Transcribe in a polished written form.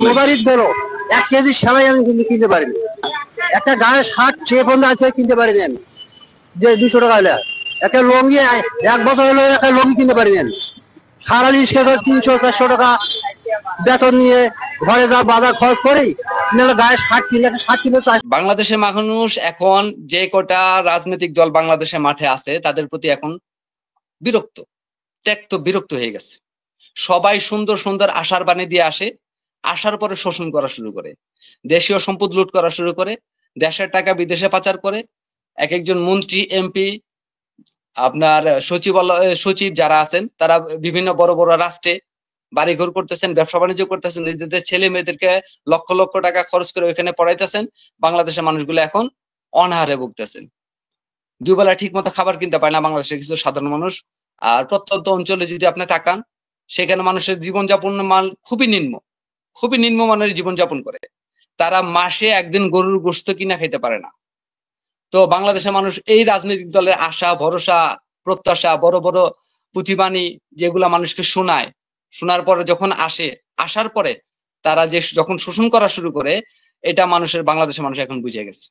কোরবানির দিনও 1 কেজি সেমাই আমি কিন্তু কিনতে পারিনি। একটা গায়ে শার্ট সে পর্যন্ত আছে কিনতে পারিনি আমি, যে 200 টাকা হলে। একটা লঙ্গি 1 বছর হলো একটা লঙ্গি কিনতে পারিনি আমি। সারা রিক্সা করে 300-400 টাকা বেতন নিয়ে ঘরে যা বাজার খরচ করি, গায়ে শার্ট কিনে একটা শার্ট কিনে। বাংলাদেশের মানুষ এখন যে কটা রাজনৈতিক দল বাংলাদেশের মাঠে আছে তাদের প্রতি এখন বিরক্ত, বিরক্ত হয়ে গেছে। সবাই সুন্দর সুন্দর আশার বাণী দিয়ে আসে, আসার পরে শোষণ করা শুরু করে, দেশীয় সম্পদ লুট করা শুরু করে, দেশের টাকা বিদেশে পাচার করে। এক একজন মন্ত্রী, এমপি, আপনার সচিব যারা আছেন তারা বিভিন্ন বড় বড় রাষ্ট্রে বাড়িঘর করতেছেন, ব্যবসা বাণিজ্য করতেছেন, নিজেদের ছেলে মেয়েদেরকে লক্ষ লক্ষ টাকা খরচ করে ওইখানে পড়াইতেছেন। বাংলাদেশের মানুষগুলো এখন অনাহারে ভুগতেছেন, দুবেলা ঠিক মতো খাবার কিনতে পারে না বাংলাদেশের কিছু সাধারণ মানুষ। আর প্রত্যন্ত অঞ্চলে যদি আপনি তাকান, সেখানে মানুষের জীবনযাপন মান খুবই নিম্ন মানের জীবনযাপন করে। তারা মাসে একদিন গরুর গোশত কিনা খেতে পারে না। তো বাংলাদেশের মানুষ এই রাজনৈতিক দলের আশা ভরসা প্রত্যাশা, বড় বড় পুঁথিবাণী যেগুলা মানুষকে শোনায়, শোনার পরে যখন আসার পরে তারা যে যখন শোষণ করা শুরু করে, এটা বাংলাদেশের মানুষ এখন বুঝে গেছে।